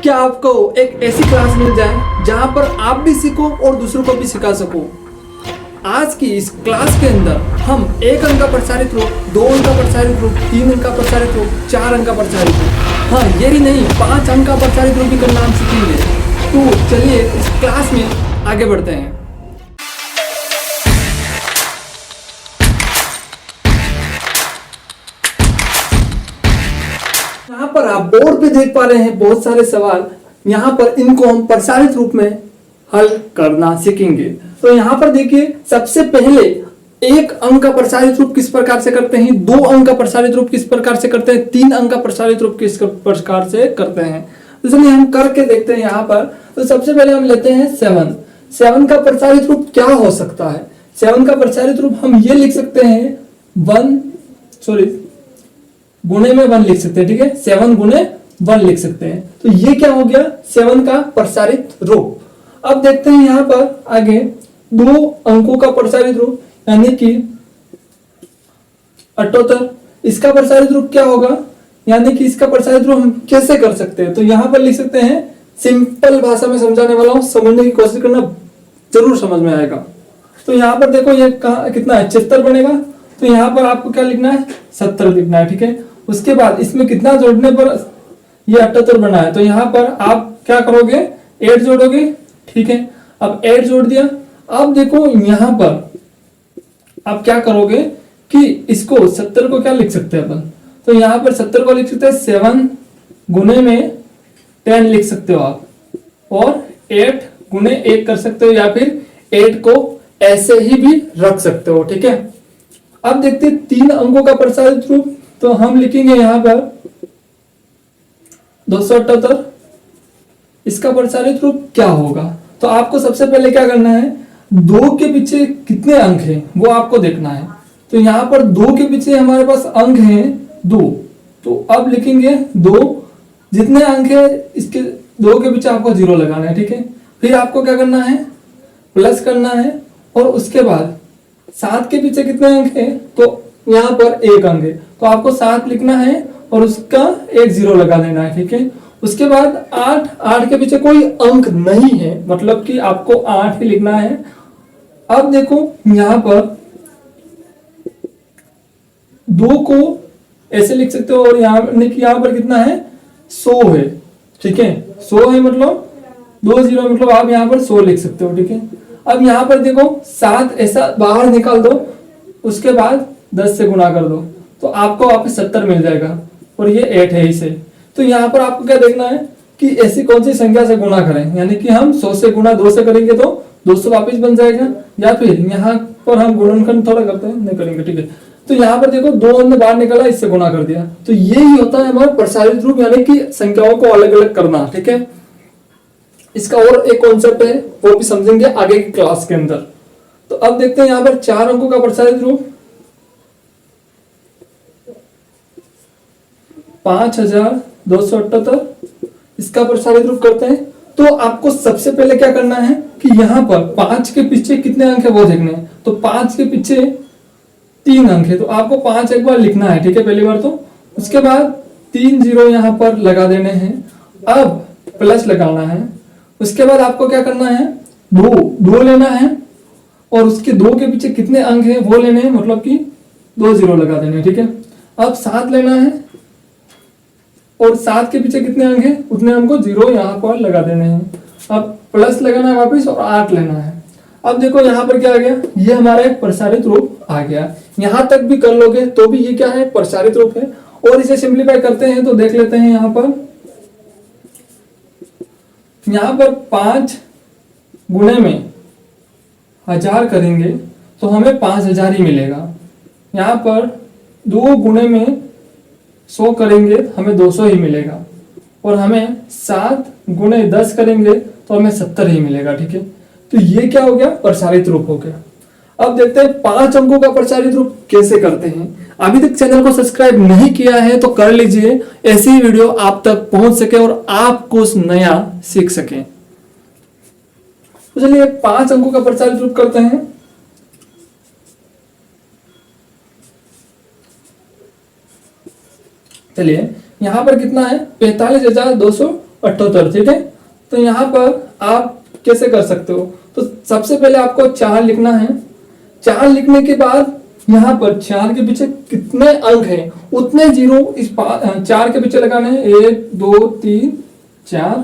क्या आपको एक ऐसी क्लास मिल जाए जहां पर आप भी सीखो और दूसरों को भी सिखा सको। आज की इस क्लास के अंदर हम 1 अंक का प्रसारित रूप, 2 अंक का प्रसारित रूप, 3 अंक का प्रसारित रूप, 4 अंक का प्रसारित रूप, हाँ यही नहीं 5 अंक का प्रसारित रूप भी करना हम सीखेंगे। तो चलिए इस क्लास में आगे बढ़ते हैं। यहाँ पर आप बोर्ड पे देख पा रहे हैं बहुत सारे सवाल। यहाँ पर इनको हम प्रसारित रूप में हल करना सीखेंगे। तो यहाँ पर देखिए, सबसे पहले 1 अंक का प्रसारित रूप किस प्रकार से करते हैं, 2 अंक का प्रसारित रूप किस प्रकार से करते हैं, 3 अंक का प्रसारित रूप किस प्रकार से करते हैं। तो चलिए हम करके देखते हैं। यहाँ पर तो सबसे पहले हम लेते हैं 7 का प्रसारित रूप क्या हो सकता है। 7 का प्रसारित रूप हम ये लिख सकते हैं गुणे में 1 लिख सकते हैं। ठीक है, 7 गुणे 1 लिख सकते हैं। तो ये क्या हो गया 7 का प्रसारित रूप। अब देखते हैं यहाँ पर आगे 2 अंकों का प्रसारित रूप यानी कि 78। इसका प्रसारित रूप क्या होगा, यानी कि इसका प्रसारित रूप हम कैसे कर सकते हैं। तो यहाँ पर लिख सकते हैं, सिंपल भाषा में समझाने वाला हूं, समझने की कोशिश करना, जरूर समझ में आएगा। तो यहाँ पर देखो ये कितना है 76 बनेगा। तो यहाँ पर आपको क्या लिखना है 70 लिखना है। ठीक है, उसके बाद इसमें कितना जोड़ने पर ये 78 बना है। तो यहाँ पर आप क्या करोगे 8 जोड़ोगे। ठीक है, अब 8 जोड़ दिया। अब देखो यहाँ पर आप क्या करोगे कि इसको 70 को क्या लिख सकते हैं अपन। तो यहाँ पर 70 को लिख सकते हैं 7 गुणे में 10 लिख सकते हो आप, और 8 गुणे 1 कर सकते हो, या फिर 8 को ऐसे ही भी रख सकते हो। ठीक है, अब देखते हैं 3 अंकों का प्रसारित रूप। तो हम लिखेंगे यहाँ पर 278। इसका प्रसारित रूप क्या होगा। तो आपको सबसे पहले क्या करना है, 2 के पीछे कितने अंक हैं वो आपको देखना है। तो यहाँ पर 2 के पीछे हमारे पास अंक हैं 2। तो अब लिखेंगे 2, जितने अंक है इसके 2 के पीछे आपको 0 लगाना है। ठीक है, फिर आपको क्या करना है प्लस करना है, और उसके बाद 7 के पीछे कितने अंक है, तो यहाँ पर 1 अंक है। तो आपको 7 लिखना है और उसका 1 0 लगा देना है। ठीक है, उसके बाद 8 के पीछे कोई अंक नहीं है, मतलब कि आपको 8 ही लिखना है। अब देखो यहाँ पर 2 को ऐसे लिख सकते हो, और यहाँ पर कितना है 100 है। ठीक है, 100 है मतलब 2 0, मतलब आप यहाँ पर 100 लिख सकते हो। ठीक है, अब यहाँ पर देखो 7 ऐसा बाहर निकाल दो, उसके बाद 10 से गुणा कर दो, तो आपको वापस 70 मिल जाएगा, और ये 8 है इसे। तो यहाँ पर आपको क्या देखना है कि ऐसी कौन सी संख्या से गुणा करें, यानी कि हम 100 से गुणा 2 से करेंगे तो 200 वापस बन जाएगा, या फिर यहाँ पर हम गुणनखंड थोड़ा करते हैं नहीं करेंगे। ठीक है, तो यहाँ पर देखो 2 अंक बाहर निकला, इससे गुणा कर दिया। तो ये ही होता है हमारा प्रसारित रूप, यानी कि संख्याओं को अलग अलग करना। ठीक है, इसका और एक कॉन्सेप्ट है वो भी समझेंगे आगे की क्लास के अंदर। तो अब देखते हैं यहाँ पर 4 अंकों का प्रसारित रूप 5278। इसका प्रसारित रूप करते हैं। तो आपको सबसे पहले क्या करना है कि यहाँ पर 5 के पीछे कितने अंक है वो देखने हैं। तो 5 के पीछे 3 अंक है, तो आपको 5 एक बार लिखना है। ठीक है, पहली बार। तो उसके बाद 3 0 यहाँ पर लगा देने हैं, अब प्लस लगाना है। उसके बाद आपको क्या करना है 2 लेना है, और उसके 2 के पीछे कितने अंक है वो लेने हैं, मतलब कि 2 0 लगा देने हैं। ठीक है, अब 7 लेना है, और 7 के पीछे कितने अंक हैं उतने हमको 0 यहाँ पर लगा देने हैं। अब प्लस लगाना है वापस, और 8 लेना है। अब देखो यहाँ पर क्या आ गया, ये हमारा एक प्रसारित रूप आ गया। यहाँ तक भी कर लोगे तो भी ये क्या है प्रसारित रूप है। और इसे सिंप्लीफाई करते हैं तो देख लेते हैं यहाँ पर 5 गुणे में 1000 करेंगे तो हमें 5000 ही मिलेगा। यहाँ पर 2 गुणे में 100 करेंगे हमें 200 ही मिलेगा, और हमें 7 गुणे 10 करेंगे तो हमें 70 ही मिलेगा। ठीक है, तो ये क्या हो गया प्रसारित रूप हो गया। अब देखते हैं 5 अंकों का प्रसारित रूप कैसे करते हैं। अभी तक चैनल को सब्सक्राइब नहीं किया है तो कर लीजिए, ऐसी वीडियो आप तक पहुंच सके और आप कुछ नया सीख सके। तो चलिए 5 अंकों का प्रसारित रूप करते हैं। चलिए यहाँ पर कितना है 45,200 278, ठीक है। तो यहाँ पर आप कैसे कर सकते हो, तो सबसे पहले आपको 4 लिखना है। 4 लिखने के बाद यहाँ पर 4 के पीछे कितने अंक हैं उतने जीरो इस 4 के पीछे लगाने हैं, 1 2 3 4।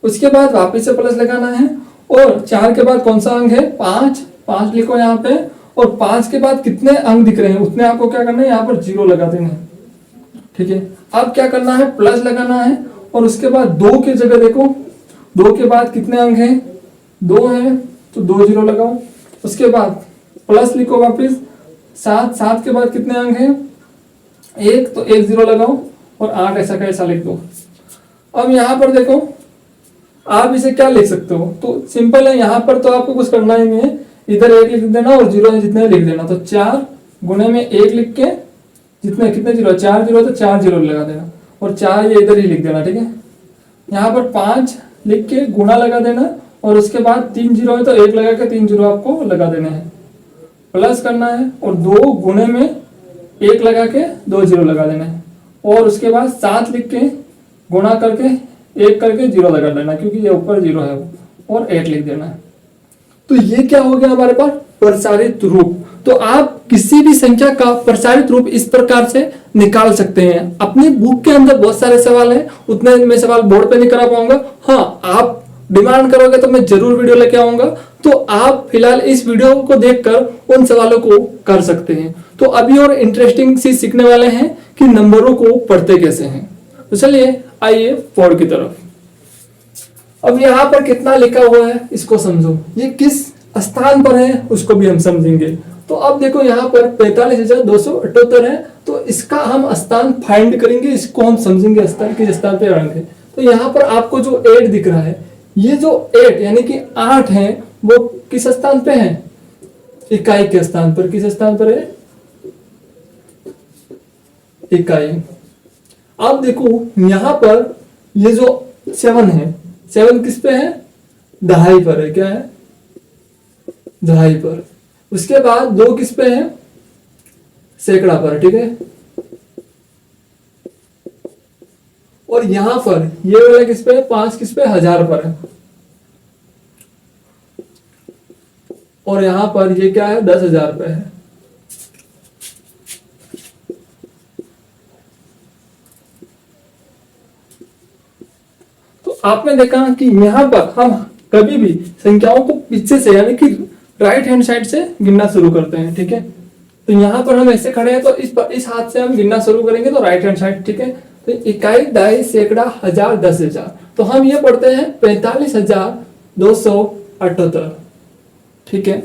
उसके बाद वापस से प्लस लगाना है, और 4 के बाद कौन सा अंक है, 5 लिखो यहाँ पे, और 5 के बाद कितने अंक दिख रहे हैं उतने आपको क्या करना है, यहाँ पर 0 लगा देना है, ठीक है। अब क्या करना है, प्लस लगाना है, और उसके बाद 2 की जगह देखो, 2 के बाद कितने अंक हैं, 2 है, तो 2 0 लगाओ। उसके बाद प्लस लिखो वापिस, 7 के बाद कितने अंक हैं, 1, तो 1 0 लगाओ, और 8 ऐसा का ऐसा लिख दो। अब यहाँ पर देखो आप इसे क्या लिख सकते हो, तो सिंपल है, यहाँ पर तो आपको कुछ करना ही नहीं है, इधर 1 लिख देना और 0 जितने लिख देना। तो 4 गुणे में 1 लिख के जितने कितने 0, 4 0, तो 4 0 लगा देना, और 4 ये इधर ही लिख देना, ठीक है। यहाँ पर 5 लिख के गुणा लगा देना, और उसके बाद 3 0 है तो 1 लगा के 3 0 आपको लगा देना है, प्लस करना है, और 2 गुणे में 1 लगा के 2 0 लगा देना है, और उसके बाद 7 लिख के गुणा करके 1 करके 0 लगा देना, क्योंकि ये ऊपर 0 है वो, और 8 लिख देना है। तो ये क्या हो गया हमारे पास, प्रसारित रूप। तो आप किसी भी संख्या का प्रसारित रूप इस प्रकार से निकाल सकते हैं। अपनी बुक के अंदर बहुत सारे सवाल हैं, उतने मैं सवाल बोर्ड पे नहीं करा पाऊंगा। हाँ, आप डिमांड करोगे तो मैं जरूर वीडियो लेके आऊंगा, तो आप फिलहाल इस वीडियो को देखकर उन सवालों को कर सकते हैं। तो अभी और इंटरेस्टिंग चीज सीखने वाले हैं कि नंबरों को पढ़ते कैसे हैं। तो चलिए आइए बोर्ड की तरफ। अब यहाँ पर कितना लिखा हुआ है इसको समझो, ये किस स्थान पर है उसको भी हम समझेंगे। तो अब देखो यहाँ पर 45,278 है, तो इसका हम स्थान फाइंड करेंगे, इसको हम समझेंगे स्थान किस स्थान पे अंक है। तो यहाँ पर आपको जो 8 दिख रहा है, ये जो 8 यानी कि 8 है वो किस स्थान पे है, इकाई के स्थान पर। किस स्थान पर है, इकाई। अब देखो यहाँ पर ये जो 7 है, 7 किस पे है, दहाई पर है। क्या है, दहाई पर। उसके बाद 2 किस पे है, सैकड़ा पर, ठीक है। और यहां पर ये वाला किस पे है, 5 किस पे, 1000 पर है। और यहां पर ये क्या है, 10,000 पे है। तो आपने देखा कि यहां पर हम कभी भी संख्याओं को पीछे से यानी कि राइट हैंड साइड से गिनना शुरू करते हैं, ठीक है। तो यहाँ पर हम ऐसे खड़े हैं, तो इस हाथ से हम गिनना शुरू करेंगे, तो राइट हैंड साइड, ठीक है। तो इकाई, दहाई, सैकड़ा, 1000, 10,000, तो हम ये पढ़ते हैं 45,278, ठीक है।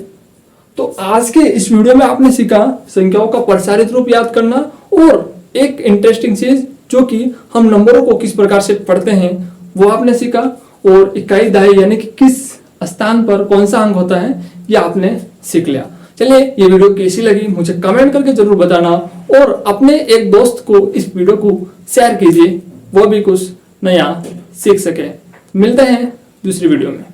तो आज के इस वीडियो में आपने सीखा संख्याओं का प्रसारित रूप याद करना, और एक इंटरेस्टिंग चीज जो कि हम नंबरों को किस प्रकार से पढ़ते हैं वो आपने सीखा, और इकाई, दहाई यानी कि किस स्थान पर कौन सा अंक होता है ये आपने सीख लिया। चलिए, ये वीडियो कैसी लगी मुझे कमेंट करके जरूर बताना, और अपने एक दोस्त को इस वीडियो को शेयर कीजिए, वो भी कुछ नया सीख सके। मिलते हैं दूसरी वीडियो में।